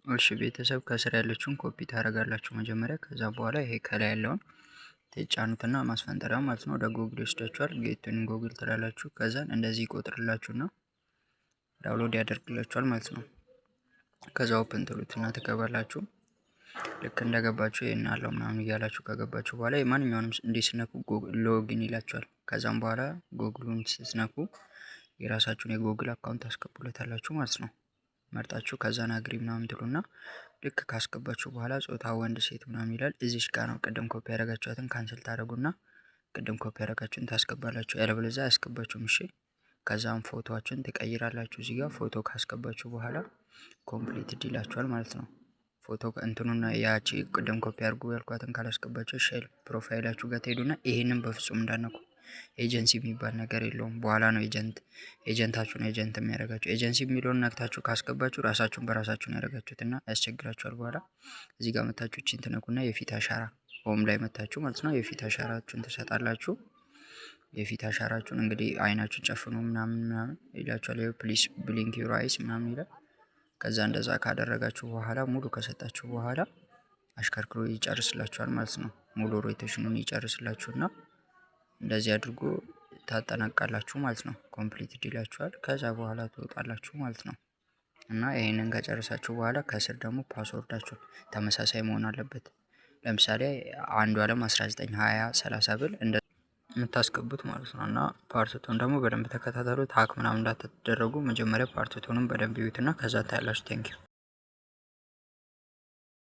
እሺ ቤተሰብ ከስር ያለችውን ኮፒ ታደርጋላችሁ መጀመሪያ። ከዛ በኋላ ይሄ ከላይ ያለውን ትጫኑትና ማስፈንጠሪያ ማለት ነው ወደ ጎግል ይወስዳችኋል። ጌቱን ጎግል ትላላችሁ። ከዛን እንደዚህ ይቆጥርላችሁና ዳውንሎድ ያደርግላችኋል ማለት ነው። ከዛ ኦፕን ትሉትና ትገባላችሁ። ልክ እንደገባችሁ ይሄን አለው ምናምን እያላችሁ ከገባችሁ በኋላ የማንኛውንም እንዲህ ስነኩ ሎጊን ይላችኋል። ከዛም በኋላ ጎግሉን ስትነኩ የራሳችሁን የጎግል አካውንት ታስገቡለታላችሁ ማለት ነው። መርጣችሁ ከዛን አግሪ ምናምን ትሉና ልክ ካስገባችሁ በኋላ ጾታ ወንድ ሴት ምናምን ይላል። እዚሽ ጋር ነው ቅድም ኮፒ ያደረጋችኋትን ካንስል ታደርጉና ቅድም ኮፒ ያደረጋችሁን ታስገባላችሁ። ያለበለዚያ አያስገባችሁም። እሺ ከዛም ፎቶአችሁን ትቀይራላችሁ። እዚህ ጋር ፎቶ ካስገባችሁ በኋላ ኮምፕሊትድ ይላችኋል ማለት ነው። ፎቶ እንትኑና ያቺ ቅድም ኮፒ አድርጉ ያልኳትን ካላስገባችሁ ሼል ፕሮፋይላችሁ ጋር ትሄዱና ይሄንን በፍጹም እንዳነኩ። ኤጀንሲ የሚባል ነገር የለውም። በኋላ ነው ኤጀንታችሁን ኤጀንት የሚያደርጋችሁ። ኤጀንሲ የሚለውን ነክታችሁ ካስገባችሁ ራሳችሁን በራሳችሁን ያደርጋችሁትና ያስቸግራችኋል። በኋላ እዚህ ጋር መታችሁ እቺን ትነኩና የፊት አሻራ ሆም ላይ መታችሁ ማለት ነው የፊት አሻራችሁን ትሰጣላችሁ። የፊት አሻራችሁን እንግዲህ አይናችሁን ጨፍኑ ምናምን ይላችኋል። ፕሊስ ብሊንክ ዩር አይስ ምናምን ይላል። ከዛ እንደዛ ካደረጋችሁ በኋላ ሙሉ ከሰጣችሁ በኋላ አሽከርክሮ ይጨርስላችኋል ማለት ነው። ሙሉ ሮቴሽኑን ይጨርስላችሁና እንደዚህ አድርጎ ታጠናቃላችሁ ማለት ነው። ኮምፕሊትድ ይላችኋል። ከዛ በኋላ ትወጣላችሁ ማለት ነው። እና ይሄንን ከጨረሳችሁ በኋላ ከስር ደግሞ ፓስወርዳችሁ ተመሳሳይ መሆን አለበት። ለምሳሌ አንዱ አለም 1920 30 ብል እንደ የምታስገቡት ማለት ነው። እና ፓርትቱን ደግሞ በደንብ ተከታተሉት። ሀክ ምናምን እንዳትደረጉ መጀመሪያ ፓርትቱንም በደንብ ይዩትና ከዛ ታያላችሁ። ቴንኪው